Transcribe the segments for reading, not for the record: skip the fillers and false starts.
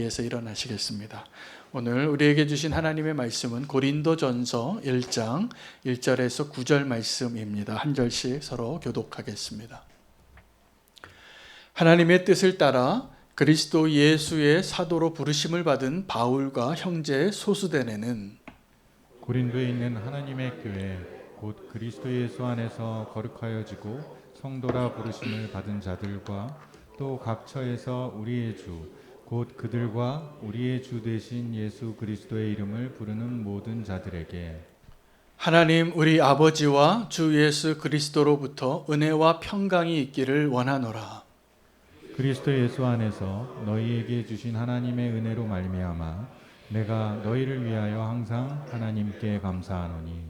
자리에서 일어나시겠습니다. 오늘 우리에게 주신 하나님의 말씀은 고린도전서 1장 1절에서 9절 말씀입니다. 한 절씩 서로 교독하겠습니다. 하나님의 뜻을 따라 그리스도 예수의 사도로 부르심을 받은 바울과 형제 소수대네는 고린도에 있는 하나님의 교회 곧 그리스도 예수 안에서 거룩하여지고 성도라 부르심을 받은 자들과 또 각 처에서 우리의 주 곧 그들과 우리의 주 되신 예수 그리스도의 이름을 부르는 모든 자들에게 하나님 우리 아버지와 주 예수 그리스도로부터 은혜와 평강이 있기를 원하노라. 그리스도 예수 안에서 너희에게 주신 하나님의 은혜로 말미암아 내가 너희를 위하여 항상 하나님께 감사하노니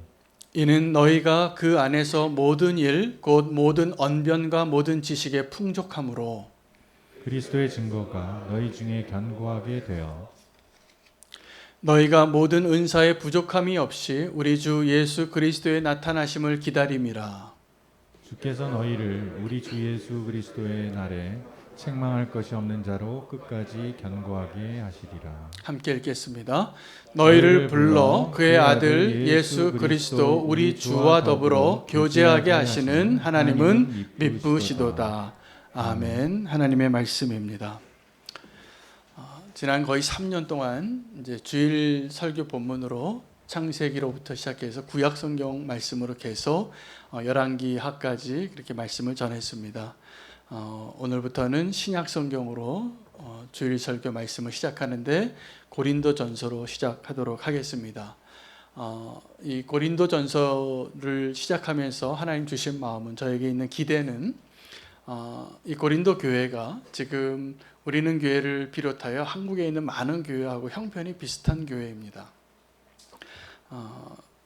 이는 너희가 그 안에서 모든 일 곧 모든 언변과 모든 지식에 풍족함으로 그리스도의 증거가 너희 중에 견고하게 되어 너희가 모든 은사에 부족함이 없이 우리 주 예수 그리스도의 나타나심을 기다림이라. 주께서 너희를 우리 주 예수 그리스도의 날에 책망할 것이 없는 자로 끝까지 견고하게 하시리라. 함께 읽겠습니다. 너희를 불러 그의 아들 예수 그리스도 우리 주와 더불어 교제하게 하시는 하나님은 미쁘시도다. 아멘. 하나님의 말씀입니다. 지난 거의 3년 동안 이제 주일 설교 본문으로 창세기로부터 시작해서 구약 성경 말씀으로 계속 열왕기하까지 그렇게 말씀을 전했습니다. 오늘부터는 신약 성경으로 주일 설교 말씀을 시작하는데 고린도전서로 시작하도록 하겠습니다. 이 고린도전서를 시작하면서 하나님 주신 마음은, 저에게 있는 기대는 이 고린도 교회가 지금 우리는 교회를 비롯하여 한국에 있는 많은 교회하고 형편이 비슷한 교회입니다.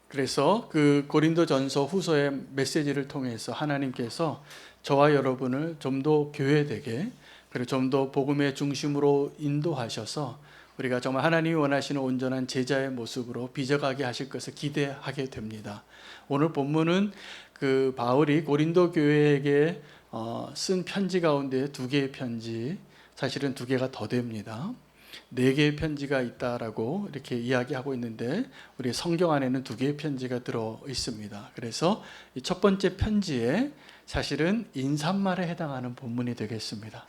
그래서 그 고린도전서 후서의 메시지를 통해서 하나님께서 저와 여러분을 좀 더 교회되게, 그리고 좀 더 복음의 중심으로 인도하셔서 우리가 정말 하나님이 원하시는 온전한 제자의 모습으로 빚어가게 하실 것을 기대하게 됩니다. 오늘 본문은 그 바울이 고린도 교회에게 쓴 편지 가운데 2개의 편지, 사실은 2개가 더 됩니다. 4개의 편지가 있다라고 이렇게 이야기하고 있는데 우리 성경 안에는 2개의 편지가 들어 있습니다. 그래서 이 첫 번째 편지에 사실은 인사말에 해당하는 본문이 되겠습니다.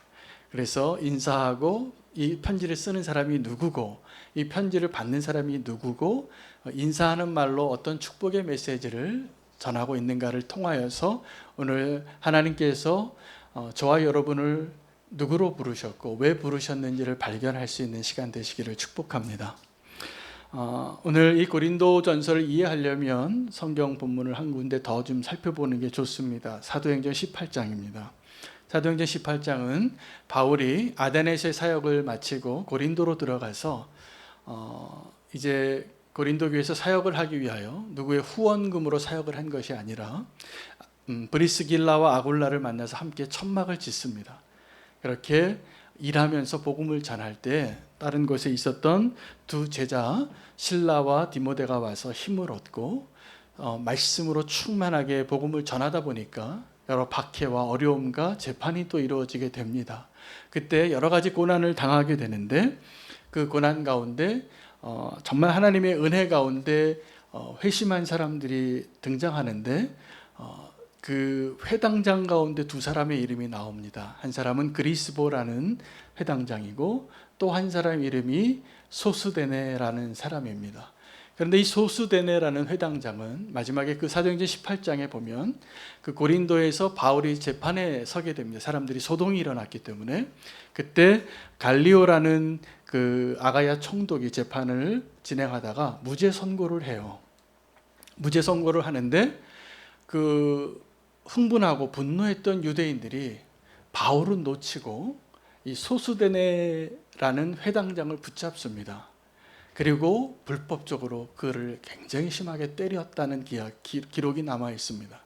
그래서 인사하고 이 편지를 쓰는 사람이 누구고 이 편지를 받는 사람이 누구고 인사하는 말로 어떤 축복의 메시지를 전하고 있는가를 통하여서 오늘 하나님께서 저와 여러분을 누구로 부르셨고 왜 부르셨는지를 발견할 수 있는 시간 되시기를 축복합니다. 오늘 이 고린도전서를 이해하려면 성경 본문을 한 군데 더 좀 살펴보는 게 좋습니다. 사도행전 18장입니다. 사도행전 18장은 바울이 아데네스의 사역을 마치고 고린도로 들어가서 이제 고린도 교회에서 사역을 하기 위하여 누구의 후원금으로 사역을 한 것이 아니라 브리스길라와 아굴라를 만나서 함께 천막을 짓습니다. 그렇게 일하면서 복음을 전할 때 다른 곳에 있었던 2 제자 실라와 디모데가 와서 힘을 얻고 말씀으로 충만하게 복음을 전하다 보니까 여러 박해와 어려움과 재판이 또 이루어지게 됩니다. 그때 여러 가지 고난을 당하게 되는데 그 고난 가운데 정말 하나님의 은혜 가운데 회심한 사람들이 등장하는데 그 회당장 가운데 2 사람의 이름이 나옵니다. 한 사람은 그리스보라는 회당장이고 또 한 사람 이름이 소수데네라는 사람입니다. 그런데 이 소수데네라는 회당장은 마지막에 그 사도행전 18장에 보면 그 고린도에서 바울이 재판에 서게 됩니다. 사람들이 소동이 일어났기 때문에 그때 갈리오라는 그 아가야 총독이 재판을 진행하다가 무죄 선고를 해요. 무죄 선고를 하는데 그 흥분하고 분노했던 유대인들이 바울은 놓치고 이 소수데네라는 회당장을 붙잡습니다. 그리고 불법적으로 그를 굉장히 심하게 때렸다는 기록이 남아 있습니다.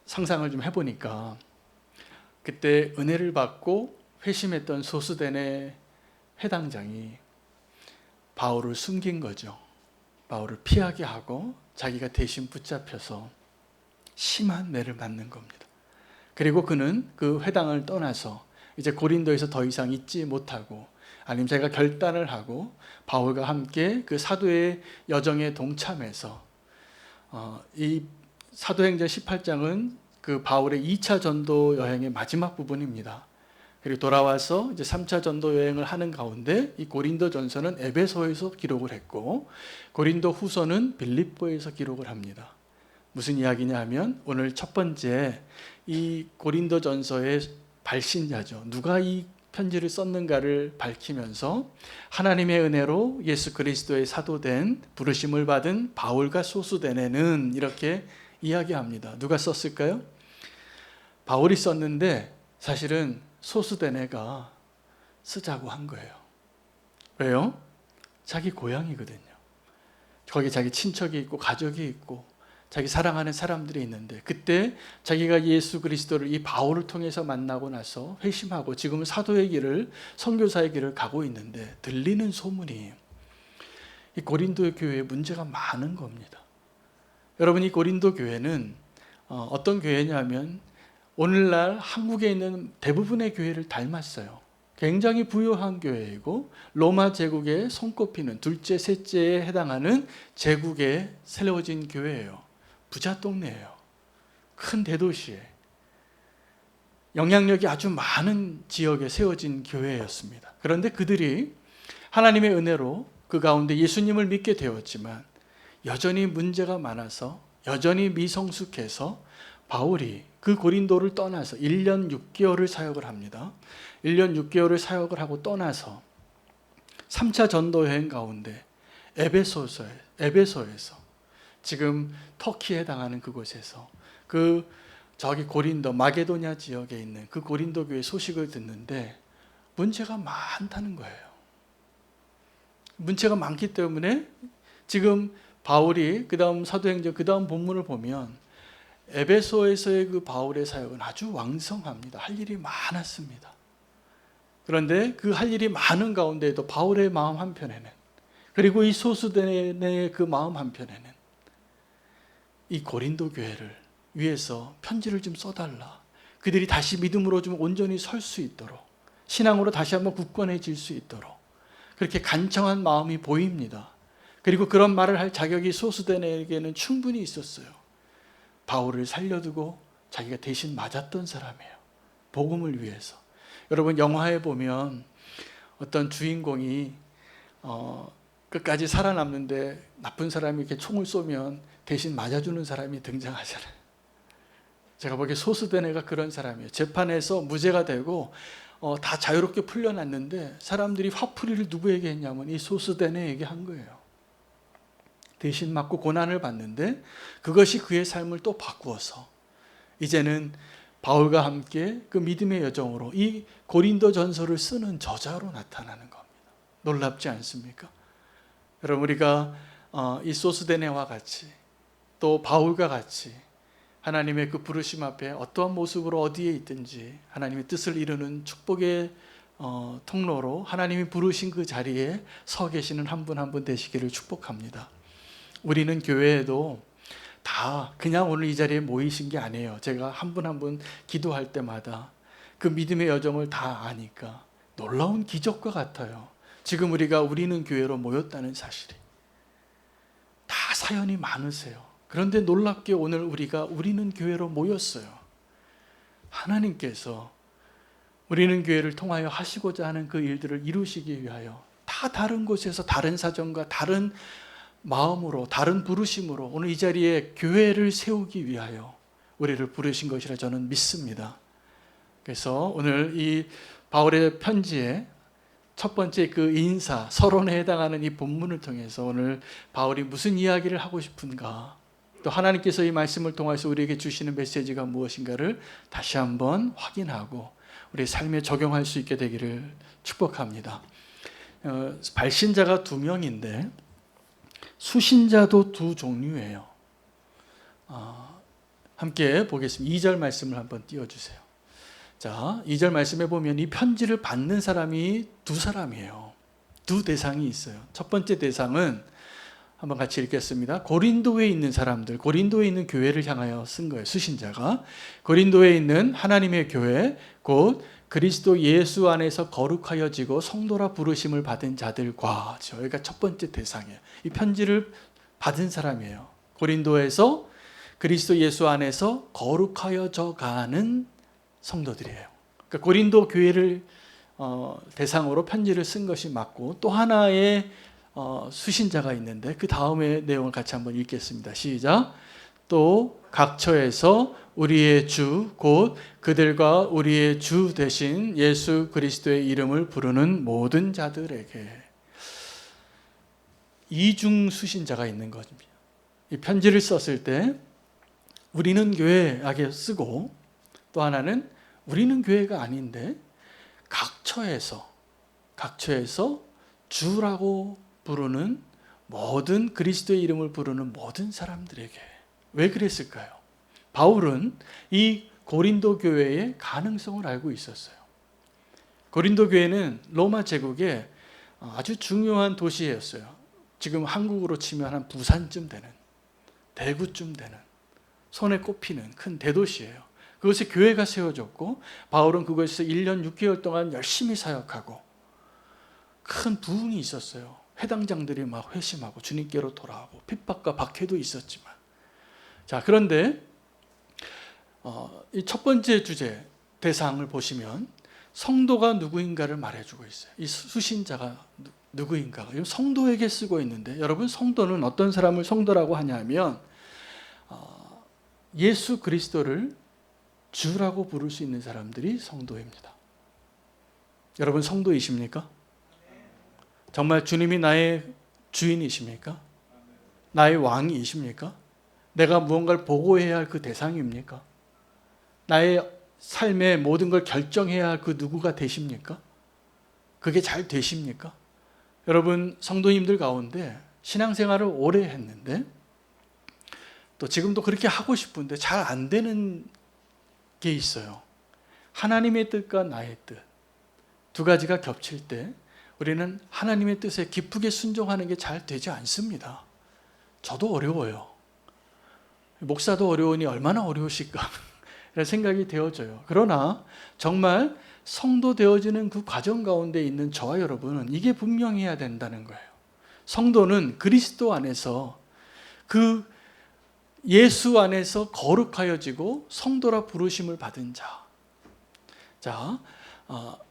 상상을 좀 해보니까 그때 은혜를 받고 회심했던 소수데네 회당장이 바울을 숨긴 거죠. 바울을 피하게 하고 자기가 대신 붙잡혀서 심한 매를 맞는 겁니다. 그리고 그는 그 회당을 떠나서 이제 고린도에서 더 이상 있지 못하고 아니면 자기가 결단을 하고 바울과 함께 그 사도의 여정에 동참해서 이 사도행전 18장은 그 바울의 2차 전도 여행의 마지막 부분입니다. 그리고 돌아와서 이제 3차 전도 여행을 하는 가운데 이 고린도전서는 에베소에서 기록을 했고 고린도 후서는 빌립보에서 기록을 합니다. 무슨 이야기냐 하면 오늘 첫 번째 이 고린도전서의 발신자죠. 누가 이 편지를 썼는가를 밝히면서 하나님의 은혜로 예수 그리스도의 사도된 부르심을 받은 바울과 소수데네는 이렇게 이야기합니다. 누가 썼을까요? 바울이 썼는데 사실은 소수데네가 쓰자고 한 거예요. 왜요? 자기 고향이거든요. 거기 자기 친척이 있고 가족이 있고 자기 사랑하는 사람들이 있는데 그때 자기가 예수 그리스도를 이 바울을 통해서 만나고 나서 회심하고 지금은 사도의 길을 선교사의 길을 가고 있는데 들리는 소문이 이 고린도 교회에 문제가 많은 겁니다. 여러분 이 고린도 교회는 어떤 교회냐면 오늘날 한국에 있는 대부분의 교회를 닮았어요. 굉장히 부유한 교회이고 로마 제국에 손꼽히는 둘째, 셋째에 해당하는 제국에 세워진 교회예요. 부자 동네예요. 큰 대도시에 영향력이 아주 많은 지역에 세워진 교회였습니다. 그런데 그들이 하나님의 은혜로 그 가운데 예수님을 믿게 되었지만 여전히 문제가 많아서 여전히 미성숙해서 바울이 그 고린도를 떠나서 1년 6개월을 사역을 합니다. 1년 6개월을 사역을 하고 떠나서 3차 전도 여행 가운데 에베소에서 지금 터키에 해당하는 그곳에서 저기 고린도 마게도냐 지역에 있는 그 고린도 교회 소식을 듣는데 문제가 많다는 거예요. 문제가 많기 때문에 지금 바울이 그 다음 사도행전 그 다음 본문을 보면 에베소에서의 그 바울의 사역은 아주 왕성합니다. 할 일이 많았습니다. 그런데 그 할 일이 많은 가운데에도 바울의 마음 한편에는 그리고 이 소수데네의 그 마음 한편에는 이 고린도 교회를 위해서 편지를 좀 써달라. 그들이 다시 믿음으로 좀 온전히 설 수 있도록 신앙으로 다시 한번 굳건해질 수 있도록 그렇게 간청한 마음이 보입니다. 그리고 그런 말을 할 자격이 소수데네에게는 충분히 있었어요. 바울을 살려두고 자기가 대신 맞았던 사람이에요. 복음을 위해서. 여러분 영화에 보면 어떤 주인공이 끝까지 살아남는데 나쁜 사람이 이렇게 총을 쏘면 대신 맞아주는 사람이 등장하잖아요. 제가 보기에 소수데네가 그런 사람이에요. 재판에서 무죄가 되고 다 자유롭게 풀려났는데 사람들이 화풀이를 누구에게 했냐면 이 소수데네에게 한 거예요. 대신 맞고 고난을 받는데 그것이 그의 삶을 또 바꾸어서 이제는 바울과 함께 그 믿음의 여정으로 이 고린도 전서를 쓰는 저자로 나타나는 겁니다. 놀랍지 않습니까? 여러분 우리가 이 소수데네와 같이 또 바울과 같이 하나님의 그 부르심 앞에 어떠한 모습으로 어디에 있든지 하나님의 뜻을 이루는 축복의 통로로 하나님이 부르신 그 자리에 서 계시는 한 분 한 분 되시기를 축복합니다. 우리는 교회에도 다 그냥 오늘 이 자리에 모이신 게 아니에요. 제가 한 분 한 분 기도할 때마다 그 믿음의 여정을 다 아니까 놀라운 기적과 같아요. 지금 우리는 교회로 모였다는 사실이. 다 사연이 많으세요. 그런데 놀랍게 오늘 우리는 교회로 모였어요. 하나님께서 우리는 교회를 통하여 하시고자 하는 그 일들을 이루시기 위하여 다 다른 곳에서 다른 사정과 다른 마음으로 다른 부르심으로 오늘 이 자리에 교회를 세우기 위하여 우리를 부르신 것이라 저는 믿습니다. 그래서 오늘 이 바울의 편지에 첫 번째 그 인사, 서론에 해당하는 이 본문을 통해서 오늘 바울이 무슨 이야기를 하고 싶은가 또 하나님께서 이 말씀을 통해서 우리에게 주시는 메시지가 무엇인가를 다시 한번 확인하고 우리 삶에 적용할 수 있게 되기를 축복합니다. 발신자가 2명인데 수신자도 2종류예요. 함께 보겠습니다. 2절 말씀을 한번 띄워주세요. 자, 2절 말씀에 보면 이 편지를 받는 사람이 2사람이에요. 2 대상이 있어요. 첫 번째 대상은 한번 같이 읽겠습니다. 고린도에 있는 사람들, 고린도에 있는 교회를 향하여 쓴 거예요. 수신자가 고린도에 있는 하나님의 교회, 곧 그리스도 예수 안에서 거룩하여지고 성도라 부르심을 받은 자들과, 저희가 첫 번째 대상이에요. 이 편지를 받은 사람이에요. 고린도에서 그리스도 예수 안에서 거룩하여져 가는 성도들이에요. 그러니까 고린도 교회를 대상으로 편지를 쓴 것이 맞고, 또 하나의 수신자가 있는데 그 다음의 내용을 같이 한번 읽겠습니다. 시작. 또 각처에서 우리의 주 곧 그들과 우리의 주 되신 예수 그리스도의 이름을 부르는 모든 자들에게. 이중 수신자가 있는 것입니다. 이 편지를 썼을 때 우리는 교회에게 쓰고, 또 하나는 우리는 교회가 아닌데 각처에서 주라고 부르는 모든, 그리스도의 이름을 부르는 모든 사람들에게. 왜 그랬을까요? 바울은 이 고린도 교회의 가능성을 알고 있었어요. 고린도 교회는 로마 제국의 아주 중요한 도시였어요. 지금 한국으로 치면 한 부산쯤 되는, 대구쯤 되는, 손에 꼽히는 큰 대도시예요. 그것에 교회가 세워졌고, 바울은 그것에서 1년 6개월 동안 열심히 사역하고 큰 부흥이 있었어요. 회당장들이 막 회심하고 주님께로 돌아오고 핍박과 박해도 있었지만. 자, 그런데 이 첫 번째 주제 대상을 보시면 성도가 누구인가를 말해주고 있어요. 이 수신자가 누구인가가 성도에게 쓰고 있는데, 여러분, 성도는 어떤 사람을 성도라고 하냐면 예수 그리스도를 주라고 부를 수 있는 사람들이 성도입니다. 여러분, 성도이십니까? 정말 주님이 나의 주인이십니까? 나의 왕이십니까? 내가 무언가를 보고해야 할 그 대상입니까? 나의 삶의 모든 걸 결정해야 할 그 누구가 되십니까? 그게 잘 되십니까? 여러분, 성도님들 가운데 신앙생활을 오래 했는데, 또 지금도 그렇게 하고 싶은데 잘 안 되는 게 있어요. 하나님의 뜻과 나의 뜻, 두 가지가 겹칠 때 우리는 하나님의 뜻에 기쁘게 순종하는 게 잘 되지 않습니다. 저도 어려워요. 목사도 어려우니 얼마나 어려우실까 이런 생각이 되어져요. 그러나 정말 성도 되어지는 그 과정 가운데 있는 저와 여러분은 이게 분명해야 된다는 거예요. 성도는 그리스도 안에서, 그 예수 안에서 거룩하여지고 성도라 부르심을 받은 자. 자,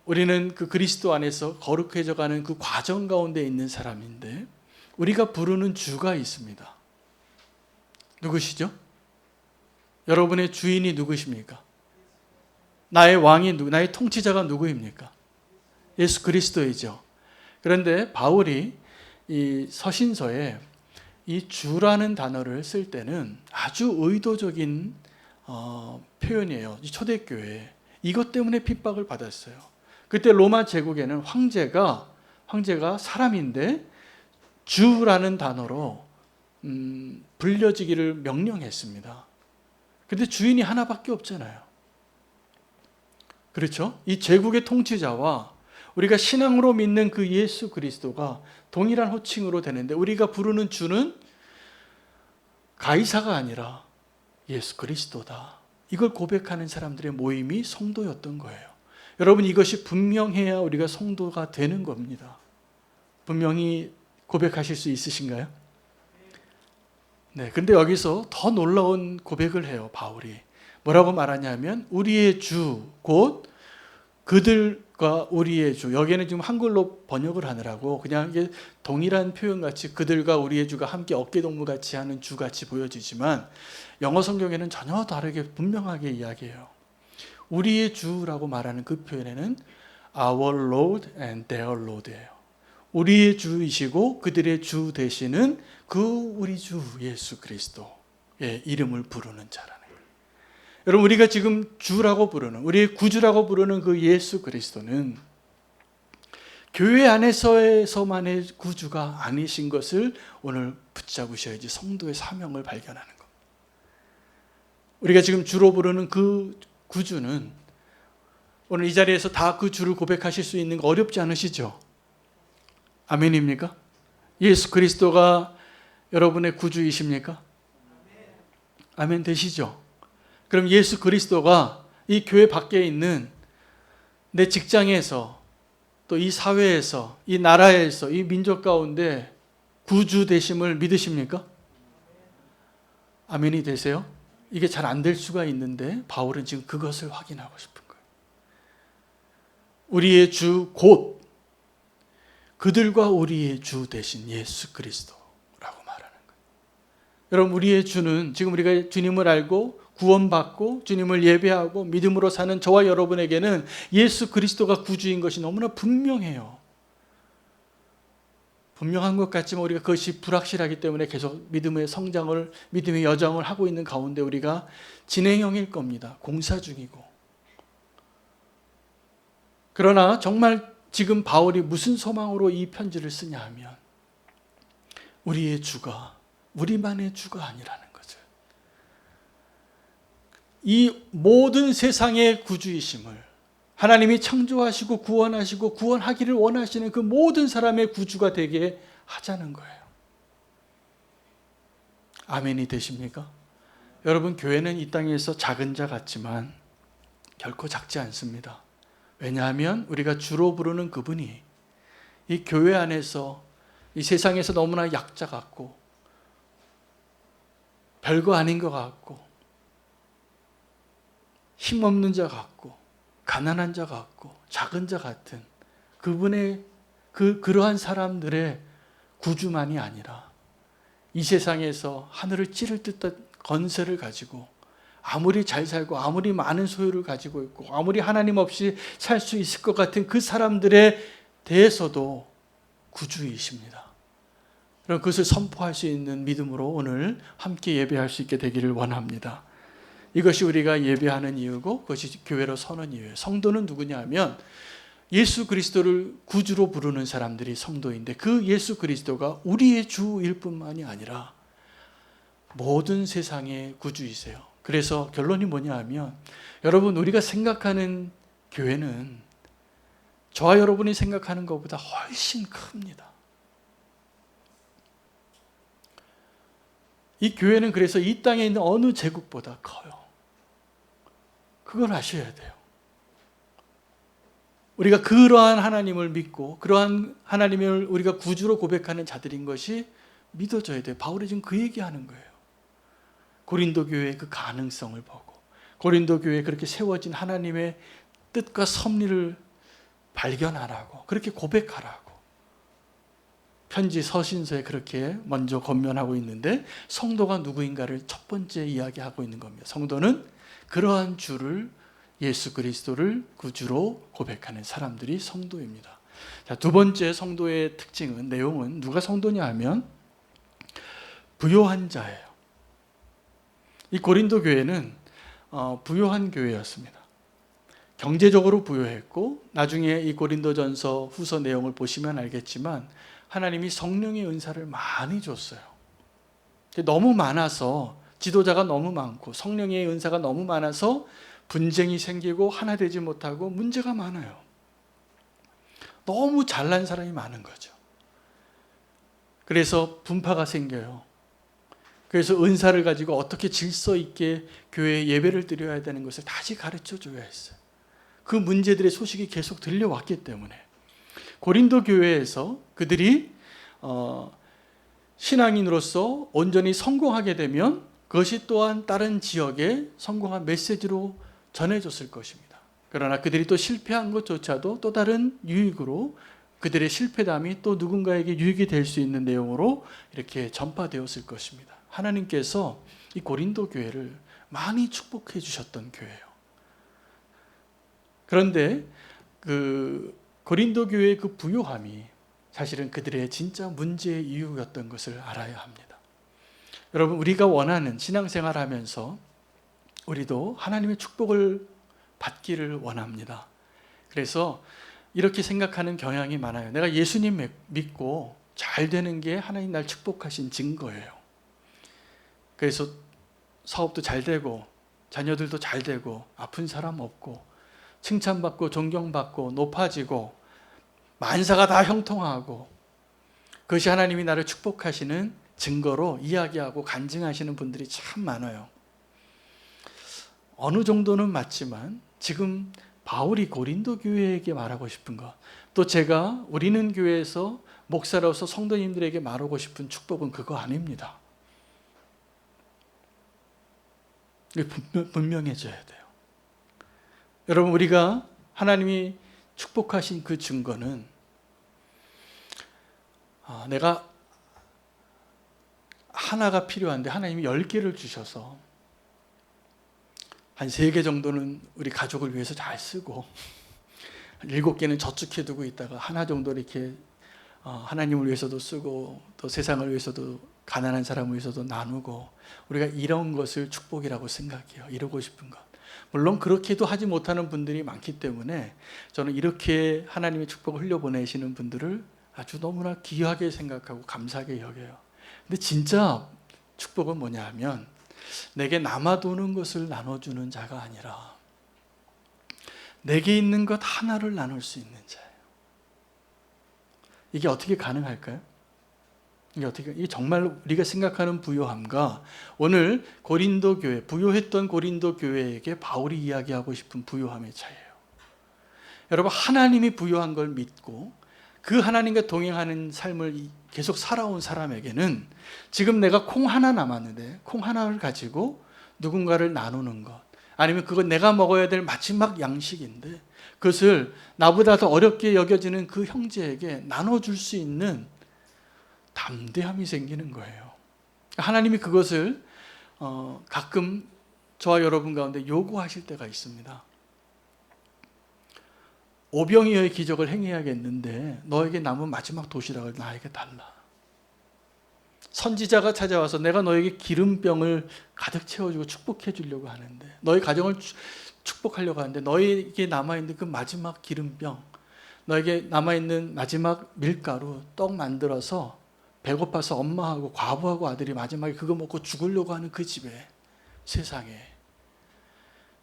우리는 그 그리스도 안에서 거룩해져가는 그 과정 가운데 있는 사람인데, 우리가 부르는 주가 있습니다. 누구시죠? 여러분의 주인이 누구십니까? 나의 왕이 나의 통치자가 누구입니까? 예수 그리스도이죠. 그런데 바울이 이 서신서에 이 주라는 단어를 쓸 때는 아주 의도적인 표현이에요. 이 초대교회 이것 때문에 핍박을 받았어요. 그때 로마 제국에는 황제가 사람인데 주라는 단어로 불려지기를 명령했습니다. 근데 주인이 하나밖에 없잖아요. 그렇죠? 이 제국의 통치자와 우리가 신앙으로 믿는 그 예수 그리스도가 동일한 호칭으로 되는데, 우리가 부르는 주는 가이사가 아니라 예수 그리스도다. 이걸 고백하는 사람들의 모임이 성도였던 거예요. 여러분, 이것이 분명해야 우리가 성도가 되는 겁니다. 분명히 고백하실 수 있으신가요? 네, 근데 여기서 더 놀라운 고백을 해요, 바울이. 뭐라고 말하냐면, 우리의 주, 곧 그들과 우리의 주. 여기에는 지금 한글로 번역을 하느라고 그냥 이게 동일한 표현같이 그들과 우리의 주가 함께 어깨동무같이 하는 주같이 보여지지만, 영어 성경에는 전혀 다르게 분명하게 이야기해요. 우리의 주라고 말하는 그 표현에는 Our Lord and their Lord예요. 우리의 주이시고 그들의 주 되시는 그 우리 주 예수 그리스도의 이름을 부르는 자라는 거예요. 여러분, 우리가 지금 주라고 부르는, 우리의 구주라고 부르는 그 예수 그리스도는 교회 안에서만의 구주가 아니신 것을 오늘 붙잡으셔야지 성도의 사명을 발견하는 것. 우리가 지금 주로 부르는 그 구주는 오늘 이 자리에서 다 그 주를 고백하실 수 있는 거 어렵지 않으시죠? 아멘입니까? 예수 그리스도가 여러분의 구주이십니까? 아멘 되시죠? 그럼 예수 그리스도가 이 교회 밖에 있는 내 직장에서, 또 이 사회에서, 이 나라에서, 이 민족 가운데 구주 되심을 믿으십니까? 아멘이 되세요? 이게 잘 안 될 수가 있는데 바울은 지금 그것을 확인하고 싶은 거예요. 우리의 주 곧 그들과 우리의 주 되신 예수 그리스도라고 말하는 거예요. 여러분, 우리의 주는 지금 우리가 주님을 알고 구원받고 주님을 예배하고 믿음으로 사는 저와 여러분에게는 예수 그리스도가 구주인 것이 너무나 분명해요. 분명한 것 같지만 우리가 그것이 불확실하기 때문에 계속 믿음의 성장을, 믿음의 여정을 하고 있는 가운데 우리가 진행형일 겁니다. 공사 중이고. 그러나 정말 지금 바울이 무슨 소망으로 이 편지를 쓰냐 하면 우리의 주가 우리만의 주가 아니라는 거죠. 이 모든 세상의 구주이심을 하나님이 창조하시고 구원하시고 구원하기를 원하시는 그 모든 사람의 구주가 되게 하자는 거예요. 아멘이 되십니까? 여러분, 교회는 이 땅에서 작은 자 같지만 결코 작지 않습니다. 왜냐하면 우리가 주로 부르는 그분이 이 교회 안에서 이 세상에서 너무나 약자 같고 별거 아닌 것 같고 힘없는 자 같고 가난한 자 같고 작은 자 같은 그분의 그러한 사람들의 구주만이 아니라 이 세상에서 하늘을 찌를 듯한 건세를 가지고 아무리 잘 살고 아무리 많은 소유를 가지고 있고 아무리 하나님 없이 살 수 있을 것 같은 그 사람들에 대해서도 구주이십니다. 그럼 그것을 선포할 수 있는 믿음으로 오늘 함께 예배할 수 있게 되기를 원합니다. 이것이 우리가 예배하는 이유고 그것이 교회로 서는 이유예요. 성도는 누구냐 하면 예수 그리스도를 구주로 부르는 사람들이 성도인데 그 예수 그리스도가 우리의 주일 뿐만이 아니라 모든 세상의 구주이세요. 그래서 결론이 뭐냐 하면 여러분, 우리가 생각하는 교회는 저와 여러분이 생각하는 것보다 훨씬 큽니다. 이 교회는 그래서 이 땅에 있는 어느 제국보다 커요. 그걸 아셔야 돼요. 우리가 그러한 하나님을 믿고 그러한 하나님을 우리가 구주로 고백하는 자들인 것이 믿어져야 돼요. 바울이 지금 그 얘기하는 거예요. 고린도 교회의 그 가능성을 보고 고린도 교회에 그렇게 세워진 하나님의 뜻과 섭리를 발견하라고, 그렇게 고백하라고 편지 서신서에 그렇게 먼저 권면하고 있는데 성도가 누구인가를 첫 번째 이야기하고 있는 겁니다. 성도는 그러한 주를, 예수 그리스도를 구주로 고백하는 사람들이 성도입니다. 자, 두 번째 성도의 특징은, 내용은 누가 성도냐 하면 부요한 자예요. 이 고린도 교회는 부요한 교회였습니다. 경제적으로 부요했고 나중에 이 고린도전서 후서 내용을 보시면 알겠지만 하나님이 성령의 은사를 많이 줬어요. 너무 많아서, 지도자가 너무 많고 성령의 은사가 너무 많아서 분쟁이 생기고 하나 되지 못하고 문제가 많아요. 너무 잘난 사람이 많은 거죠. 그래서 분파가 생겨요. 그래서 은사를 가지고 어떻게 질서 있게 교회에 예배를 드려야 되는 것을 다시 가르쳐 줘야 했어요. 그 문제들의 소식이 계속 들려왔기 때문에 고린도 교회에서 그들이 신앙인으로서 온전히 성공하게 되면 그것이 또한 다른 지역에 성공한 메시지로 전해졌을 것입니다. 그러나 그들이 또 실패한 것조차도 또 다른 유익으로, 그들의 실패담이 또 누군가에게 유익이 될 수 있는 내용으로 이렇게 전파되었을 것입니다. 하나님께서 이 고린도 교회를 많이 축복해 주셨던 교회예요. 그런데 그 고린도 교회의 그 부요함이 사실은 그들의 진짜 문제의 이유였던 것을 알아야 합니다. 여러분, 우리가 원하는 신앙생활 하면서 우리도 하나님의 축복을 받기를 원합니다. 그래서 이렇게 생각하는 경향이 많아요. 내가 예수님 믿고 잘 되는 게 하나님 날 축복하신 증거예요. 그래서 사업도 잘 되고 자녀들도 잘 되고 아픈 사람 없고 칭찬받고 존경받고 높아지고 만사가 다 형통하고 그것이 하나님이 나를 축복하시는 증거로 이야기하고 간증하시는 분들이 참 많아요. 어느 정도는 맞지만 지금 바울이 고린도 교회에게 말하고 싶은 것, 또 제가 우리는 교회에서 목사로서 성도님들에게 말하고 싶은 축복은 그거 아닙니다. 이게 분명해져야 돼요. 여러분, 우리가 하나님이 축복하신 그 증거는 내가 하나가 필요한데 하나님이 10개를 주셔서 한 3개 정도는 우리 가족을 위해서 잘 쓰고 7개는 저축해 두고 있다가 하나 정도 이렇게 하나님을 위해서도 쓰고 또 세상을 위해서도 가난한 사람을 위해서도 나누고, 우리가 이런 것을 축복이라고 생각해요. 이루고 싶은 것. 물론 그렇게도 하지 못하는 분들이 많기 때문에 저는 이렇게 하나님의 축복을 흘려보내시는 분들을 아주 너무나 귀하게 생각하고 감사하게 여겨요. 근데 진짜 축복은 뭐냐 하면 내게 남아도는 것을 나눠주는 자가 아니라 내게 있는 것 하나를 나눌 수 있는 자예요. 이게 어떻게 가능할까요? 이게 정말 우리가 생각하는 부요함과 오늘 고린도 교회, 부요했던 고린도 교회에게 바울이 이야기하고 싶은 부요함의 차이예요. 여러분, 하나님이 부요한 걸 믿고 그 하나님과 동행하는 삶을 계속 살아온 사람에게는 지금 내가 콩 하나 남았는데 콩 하나를 가지고 누군가를 나누는 것, 아니면 그건 내가 먹어야 될 마지막 양식인데 그것을 나보다 더 어렵게 여겨지는 그 형제에게 나눠줄 수 있는 담대함이 생기는 거예요. 하나님이 그것을 가끔 저와 여러분 가운데 요구하실 때가 있습니다. 오병이어의 기적을 행해야겠는데 너에게 남은 마지막 도시락을 나에게 달라. 선지자가 찾아와서 내가 너에게 기름병을 가득 채워주고 축복해 주려고 하는데, 너의 가정을 축복하려고 하는데 너에게 남아있는 그 마지막 기름병, 너에게 남아있는 마지막 밀가루, 떡 만들어서 배고파서 엄마하고 과부하고 아들이 마지막에 그거 먹고 죽으려고 하는 그 집에, 세상에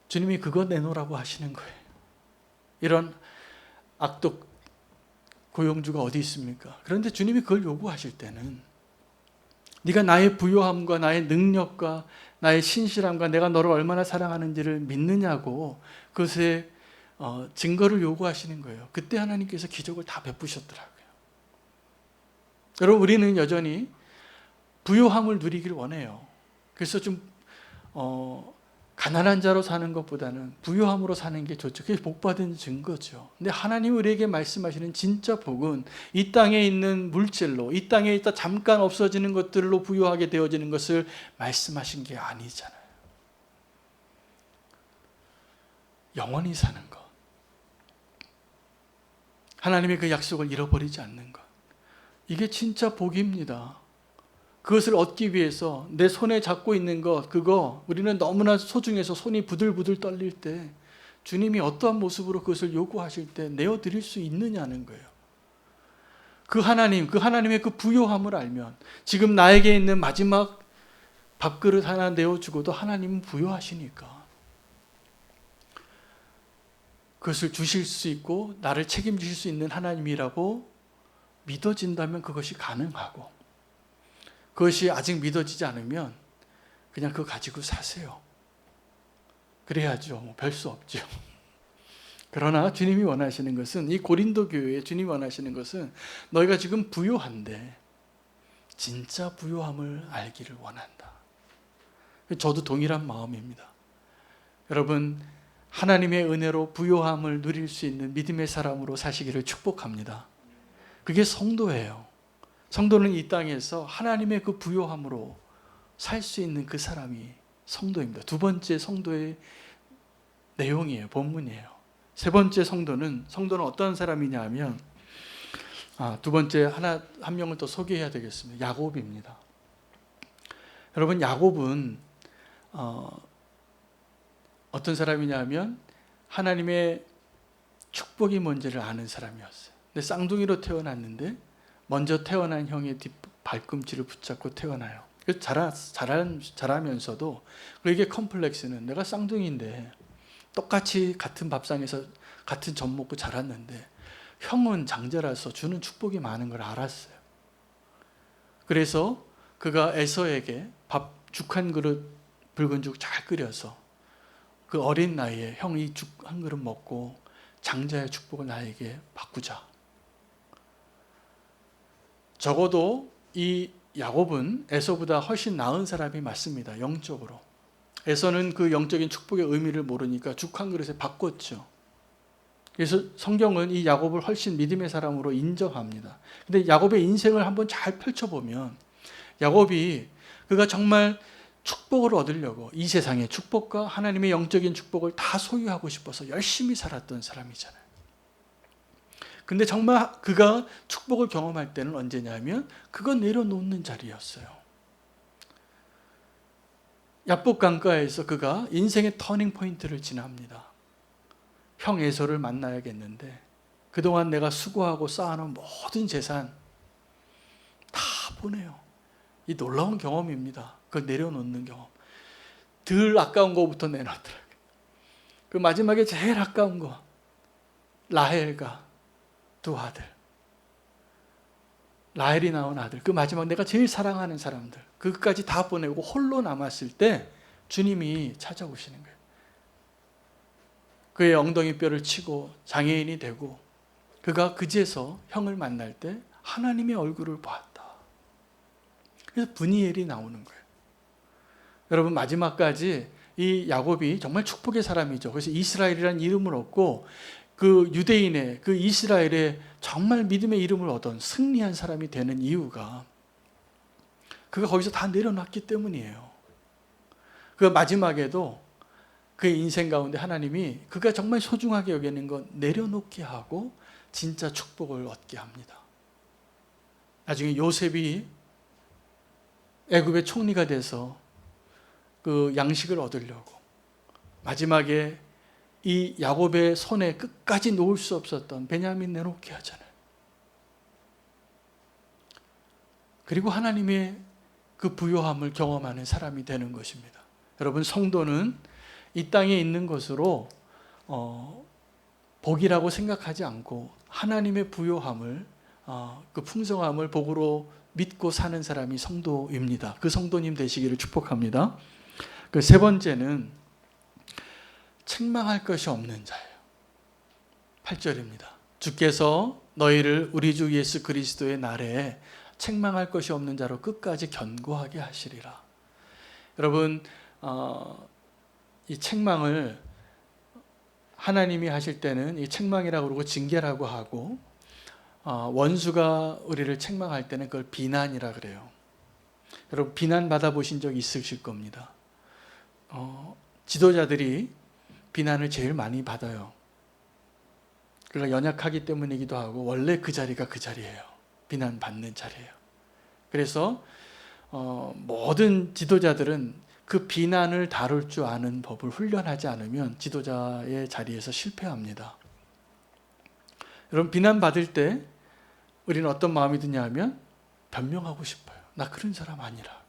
주님이 그거 내놓으라고 하시는 거예요. 이런 악독 고용주가 어디 있습니까? 그런데 주님이 그걸 요구하실 때는 네가 나의 부요함과 나의 능력과 나의 신실함과 내가 너를 얼마나 사랑하는지를 믿느냐고 그것의 증거를 요구하시는 거예요. 그때 하나님께서 기적을 다 베푸셨더라고요. 여러분, 우리는 여전히 부요함을 누리길 원해요. 그래서 좀 가난한 자로 사는 것보다는 부요함으로 사는 게 좋죠. 그게 복받은 증거죠. 근데 하나님 우리에게 말씀하시는 진짜 복은 이 땅에 있는 물질로, 이 땅에 있다 잠깐 없어지는 것들로 부요하게 되어지는 것을 말씀하신 게 아니잖아요. 영원히 사는 것, 하나님의 그 약속을 잃어버리지 않는 것, 이게 진짜 복입니다. 그것을 얻기 위해서 내 손에 잡고 있는 것, 그거 우리는 너무나 소중해서 손이 부들부들 떨릴 때 주님이 어떠한 모습으로 그것을 요구하실 때 내어드릴 수 있느냐는 거예요. 그 하나님의 그 부요함을 알면 지금 나에게 있는 마지막 밥그릇 하나 내어주고도 하나님은 부요하시니까 그것을 주실 수 있고 나를 책임질 수 있는 하나님이라고 믿어진다면 그것이 가능하고, 그것이 아직 믿어지지 않으면 그냥 그거 가지고 사세요. 그래야죠. 별 수 없죠. 그러나 주님이 원하시는 것은, 이 고린도 교회에 주님이 원하시는 것은 너희가 지금 부요한데 진짜 부요함을 알기를 원한다. 저도 동일한 마음입니다. 여러분, 하나님의 은혜로 부요함을 누릴 수 있는 믿음의 사람으로 사시기를 축복합니다. 그게 성도예요. 성도는 이 땅에서 하나님의 그 부요함으로 살 수 있는 그 사람이 성도입니다. 두 번째 성도의 내용이에요. 본문이에요. 세 번째 성도는 어떤 사람이냐 하면 두 번째 한 명을 더 소개해야 되겠습니다. 야곱입니다. 여러분, 야곱은 어떤 사람이냐 하면 하나님의 축복이 뭔지를 아는 사람이었어요. 근데 쌍둥이로 태어났는데 먼저 태어난 형의 발꿈치를 붙잡고 태어나요. 그래서 자라면서도 그에게 컴플렉스는, 내가 쌍둥이인데 똑같이 같은 밥상에서 같은 젖 먹고 자랐는데 형은 장자라서 주는 축복이 많은 걸 알았어요. 그래서 그가 에서에게 죽 한 그릇 붉은 죽 잘 끓여서 그 어린 나이에 형 이 죽 한 그릇 먹고 장자의 축복을 나에게 바꾸자. 적어도 이 야곱은 에서보다 훨씬 나은 사람이 맞습니다. 영적으로. 에서는 그 영적인 축복의 의미를 모르니까 죽 한 그릇에 바꿨죠. 그래서 성경은 이 야곱을 훨씬 믿음의 사람으로 인정합니다. 근데 야곱의 인생을 한번 잘 펼쳐보면 야곱이 그가 정말 축복을 얻으려고 이 세상의 축복과 하나님의 영적인 축복을 다 소유하고 싶어서 열심히 살았던 사람이잖아요. 근데 정말 그가 축복을 경험할 때는 언제냐면 그건 내려놓는 자리였어요. 야복 강가에서 그가 인생의 터닝 포인트를 지납니다. 형 에서를 만나야겠는데 그동안 내가 수고하고 쌓아놓은 모든 재산 다 보내요. 이 놀라운 경험입니다. 그걸 내려놓는 경험. 덜 아까운 거부터 내놓더라고요. 그 마지막에 제일 아까운 거 라헬과 두 아들. 라헬이 낳은 아들. 그 마지막 내가 제일 사랑하는 사람들. 그것까지 다 보내고 홀로 남았을 때 주님이 찾아오시는 거예요. 그의 엉덩이 뼈를 치고 장애인이 되고 그가 그제서 형을 만날 때 하나님의 얼굴을 보았다. 그래서 브니엘이 나오는 거예요. 여러분 마지막까지 이 야곱이 정말 축복의 사람이죠. 그래서 이스라엘이라는 이름을 얻고 그 유대인의 그 이스라엘의 정말 믿음의 이름을 얻은 승리한 사람이 되는 이유가 그가 거기서 다 내려놨기 때문이에요. 그 마지막에도 그의 인생 가운데 하나님이 그가 정말 소중하게 여기는 건 내려놓게 하고 진짜 축복을 얻게 합니다. 나중에 요셉이 애굽의 총리가 돼서 그 양식을 얻으려고 마지막에 이 야곱의 손에 끝까지 놓을 수 없었던 베냐민 내놓게 하잖아요. 그리고 하나님의 그 부요함을 경험하는 사람이 되는 것입니다. 여러분 성도는 이 땅에 있는 것으로 복이라고 생각하지 않고 하나님의 부요함을 그 풍성함을 복으로 믿고 사는 사람이 성도입니다. 그 성도님 되시기를 축복합니다. 그 세 번째는 책망할 것이 없는 자예요. 8절입니다. 주께서 너희를 우리 주 예수 그리스도의 날에 책망할 것이 없는 자로 끝까지 견고하게 하시리라. 여러분 이 책망을 하나님이 하실 때는 이 책망이라고 그러고 징계라고 하고 원수가 우리를 책망할 때는 그걸 비난이라 그래요. 여러분 비난 받아보신 적 있으실 겁니다. 지도자들이 비난을 제일 많이 받아요. 그가 연약하기 때문이기도 하고 원래 그 자리가 그 자리예요. 비난받는 자리예요. 그래서 모든 지도자들은 그 비난을 다룰 줄 아는 법을 훈련하지 않으면 지도자의 자리에서 실패합니다. 여러분 비난받을 때 우리는 어떤 마음이 드냐 하면 변명하고 싶어요. 나 그런 사람 아니라고.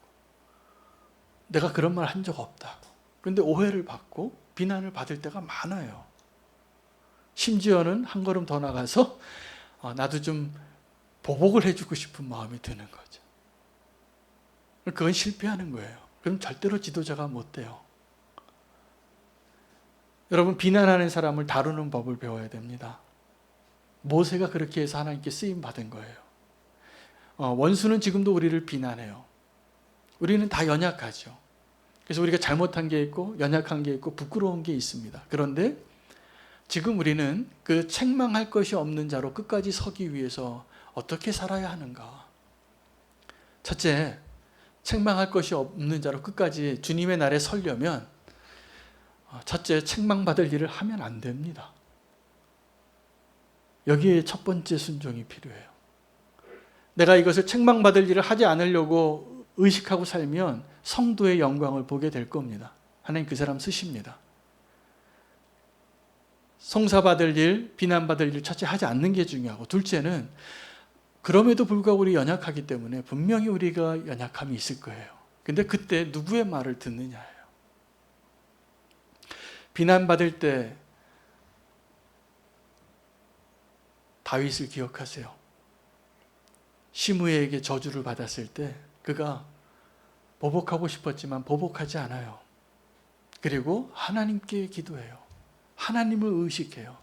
내가 그런 말 한 적 없다고. 그런데 오해를 받고 비난을 받을 때가 많아요. 심지어는 한 걸음 더 나가서 나도 좀 보복을 해주고 싶은 마음이 드는 거죠. 그건 실패하는 거예요. 그럼 절대로 지도자가 못 돼요. 여러분 비난하는 사람을 다루는 법을 배워야 됩니다. 모세가 그렇게 해서 하나님께 쓰임 받은 거예요. 원수는 지금도 우리를 비난해요. 우리는 다 연약하죠. 그래서 우리가 잘못한 게 있고 연약한 게 있고 부끄러운 게 있습니다. 그런데 지금 우리는 그 책망할 것이 없는 자로 끝까지 서기 위해서 어떻게 살아야 하는가? 첫째, 책망할 것이 없는 자로 끝까지 주님의 날에 서려면 첫째, 책망받을 일을 하면 안 됩니다. 여기에 첫 번째 순종이 필요해요. 내가 이것을 책망받을 일을 하지 않으려고 의식하고 살면 성도의 영광을 보게 될 겁니다. 하나님 그 사람 쓰십니다. 송사받을 일, 비난받을 일 첫째 하지 않는 게 중요하고 둘째는 그럼에도 불구하고 우리 연약하기 때문에 분명히 우리가 연약함이 있을 거예요. 근데 그때 누구의 말을 듣느냐예요. 비난받을 때 다윗을 기억하세요. 시므에게 저주를 받았을 때 그가 보복하고 싶었지만 보복하지 않아요. 그리고 하나님께 기도해요. 하나님을 의식해요.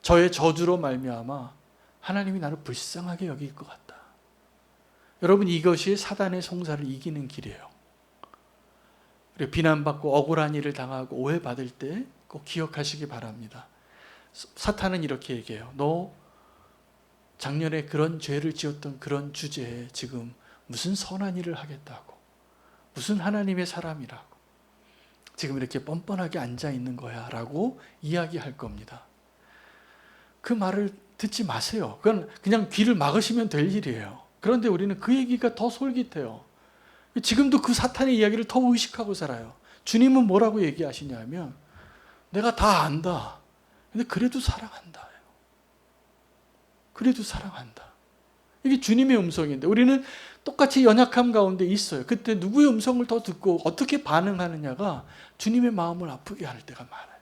저의 저주로 말미암아 하나님이 나를 불쌍하게 여길 것 같다. 여러분, 이것이 사단의 송사를 이기는 길이에요. 그리고 비난받고 억울한 일을 당하고 오해받을 때 꼭 기억하시기 바랍니다. 사탄은 이렇게 얘기해요. 너 작년에 그런 죄를 지었던 그런 주제에 지금 무슨 선한 일을 하겠다고, 무슨 하나님의 사람이라고 지금 이렇게 뻔뻔하게 앉아있는 거야 라고 이야기할 겁니다. 그 말을 듣지 마세요. 그건 그냥 귀를 막으시면 될 일이에요. 그런데 우리는 그 얘기가 더 솔깃해요. 지금도 그 사탄의 이야기를 더 의식하고 살아요. 주님은 뭐라고 얘기하시냐면 내가 다 안다. 근데 그래도 사랑한다. 그래도 사랑한다. 이게 주님의 음성인데 우리는 똑같이 연약함 가운데 있어요. 그때 누구의 음성을 더 듣고 어떻게 반응하느냐가 주님의 마음을 아프게 할 때가 많아요.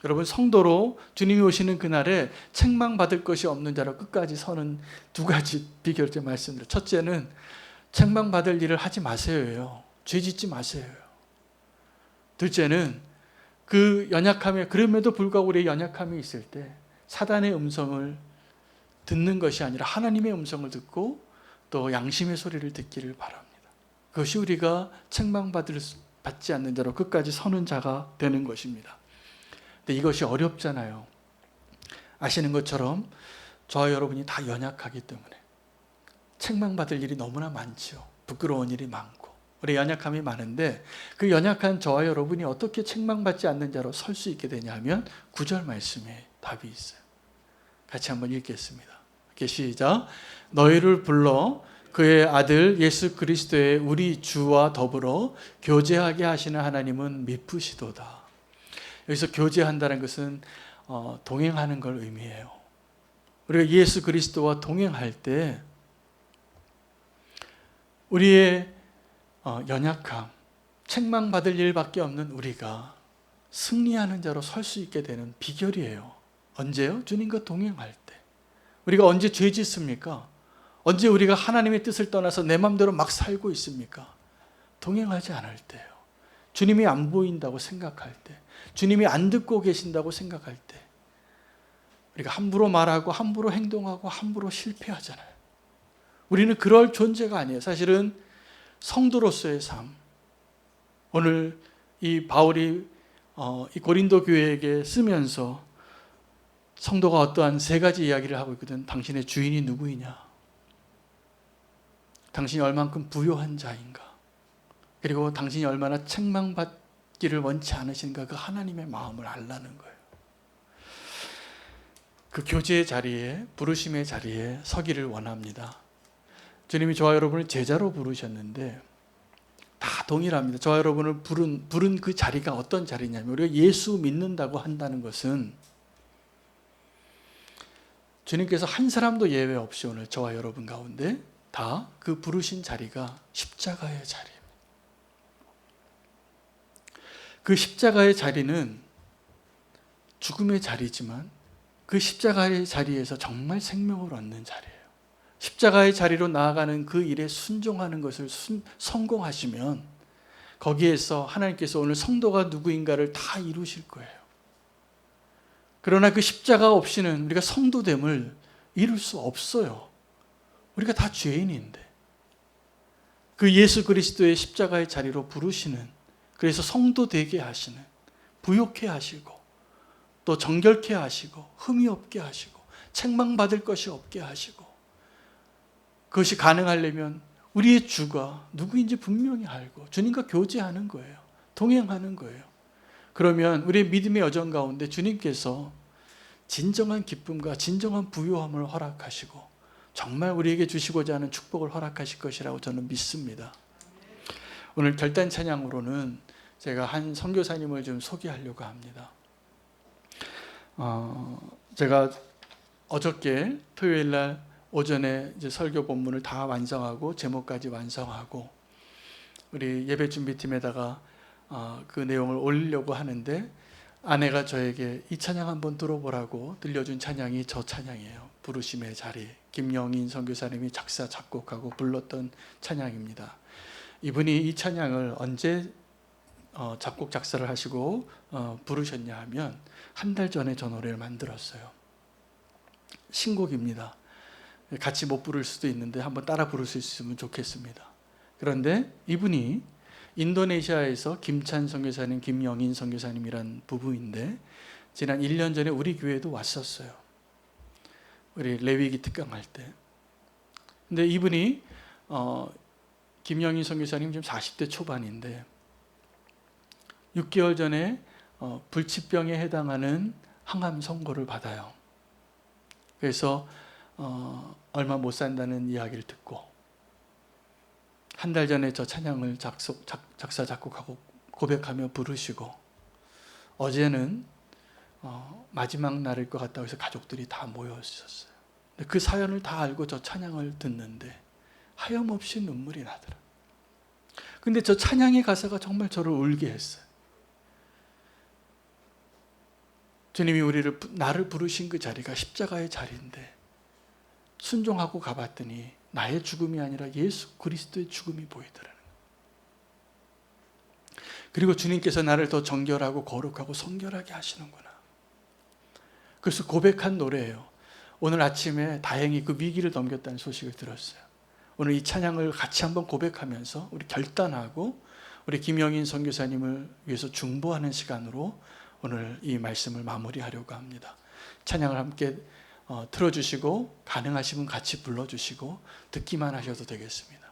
여러분, 성도로 주님이 오시는 그날에 책망받을 것이 없는 자로 끝까지 서는 두 가지 비결 제 말씀드려요. 첫째는 책망받을 일을 하지 마세요예요. 죄 짓지 마세요예요. 둘째는 그 연약함에, 그럼에도 불구하고 우리의 연약함이 있을 때 사단의 음성을 듣는 것이 아니라 하나님의 음성을 듣고 또 양심의 소리를 듣기를 바랍니다. 그것이 우리가 책망받지 않는 자로 끝까지 서는 자가 되는 것입니다. 근데 이것이 어렵잖아요. 아시는 것처럼 저와 여러분이 다 연약하기 때문에 책망받을 일이 너무나 많죠. 부끄러운 일이 많고 우리 연약함이 많은데 그 연약한 저와 여러분이 어떻게 책망받지 않는 자로 설 수 있게 되냐 하면 9절 말씀에 답이 있어요. 같이 한번 읽겠습니다. 시작. 너희를 불러 그의 아들 예수 그리스도의 우리 주와 더불어 교제하게 하시는 하나님은 미쁘시도다. 여기서 교제한다는 것은 동행하는 걸 의미해요. 우리가 예수 그리스도와 동행할 때 우리의 연약함, 책망받을 일밖에 없는 우리가 승리하는 자로 설 수 있게 되는 비결이에요. 언제요? 주님과 동행할 때. 우리가 언제 죄 짓습니까? 언제 우리가 하나님의 뜻을 떠나서 내 마음대로 막 살고 있습니까? 동행하지 않을 때요. 주님이 안 보인다고 생각할 때, 주님이 안 듣고 계신다고 생각할 때 우리가 함부로 말하고 함부로 행동하고 함부로 실패하잖아요. 우리는 그럴 존재가 아니에요. 사실은 성도로서의 삶, 오늘 이 바울이 이 고린도 교회에게 쓰면서 성도가 어떠한 세 가지 이야기를 하고 있거든. 당신의 주인이 누구이냐? 당신이 얼만큼 부요한 자인가? 그리고 당신이 얼마나 책망받기를 원치 않으신가? 그 하나님의 마음을 알라는 거예요. 그 교제의 자리에, 부르심의 자리에 서기를 원합니다. 주님이 저와 여러분을 제자로 부르셨는데 다 동일합니다. 저와 여러분을 부른 그 자리가 어떤 자리냐면 우리가 예수 믿는다고 한다는 것은 주님께서 한 사람도 예외 없이 오늘 저와 여러분 가운데 다 그 부르신 자리가 십자가의 자리입니다. 그 십자가의 자리는 죽음의 자리지만 그 십자가의 자리에서 정말 생명을 얻는 자리예요. 십자가의 자리로 나아가는 그 일에 순종하는 것을 성공하시면 거기에서 하나님께서 오늘 성도가 누구인가를 다 이루실 거예요. 그러나 그 십자가 없이는 우리가 성도됨을 이룰 수 없어요. 우리가 다 죄인인데 그 예수 그리스도의 십자가의 자리로 부르시는, 그래서 성도 되게 하시는, 부욕해 하시고 또 정결케 하시고 흠이 없게 하시고 책망받을 것이 없게 하시고, 그것이 가능하려면 우리의 주가 누구인지 분명히 알고 주님과 교제하는 거예요. 동행하는 거예요. 그러면 우리의 믿음의 여정 가운데 주님께서 진정한 기쁨과 진정한 부요함을 허락하시고 정말 우리에게 주시고자 하는 축복을 허락하실 것이라고 저는 믿습니다. 오늘 결단 찬양으로는 제가 한 선교사님을 좀 소개하려고 합니다. 제가 어저께 토요일 날 오전에 이제 설교 본문을 다 완성하고 제목까지 완성하고 우리 예배 준비팀에다가 그 내용을 올리려고 하는데 아내가 저에게 이 찬양 한번 들어보라고 들려준 찬양이 저 찬양이에요. 부르심의 자리, 김영인 선교사님이 작사 작곡하고 불렀던 찬양입니다. 이분이 이 찬양을 언제 작곡 작사를 하시고 부르셨냐 하면 한 달 전에 저 노래를 만들었어요. 신곡입니다. 같이 못 부를 수도 있는데 한번 따라 부를 수 있으면 좋겠습니다. 그런데 이분이 인도네시아에서 김찬 선교사님, 김영인 선교사님이란 부부인데 지난 1년 전에 우리 교회에도 왔었어요. 우리 레위기 특강할 때. 근데 이분이 김영인 선교사님 지금 40대 초반인데 6개월 전에 불치병에 해당하는 항암 선고를 받아요. 그래서 얼마 못 산다는 이야기를 듣고 한 달 전에 저 찬양을 작사 작곡하고 고백하며 부르시고 어제는 마지막 날일 것 같다고 해서 가족들이 다 모여 있었어요. 그 사연을 다 알고 저 찬양을 듣는데 하염없이 눈물이 나더라. 근데 저 찬양의 가사가 정말 저를 울게 했어요. 주님이 나를 부르신 그 자리가 십자가의 자리인데 순종하고 가봤더니 나의 죽음이 아니라 예수 그리스도의 죽음이 보이더라는 거예요. 그리고 주님께서 나를 더 정결하고 거룩하고 성결하게 하시는구나. 그래서 고백한 노래예요. 오늘 아침에 다행히 그 위기를 넘겼다는 소식을 들었어요. 오늘 이 찬양을 같이 한번 고백하면서 우리 결단하고 우리 김영인 선교사님을 위해서 중보하는 시간으로 오늘 이 말씀을 마무리하려고 합니다. 찬양을 함께 틀어주시고 가능하시면 같이 불러주시고 듣기만 하셔도 되겠습니다.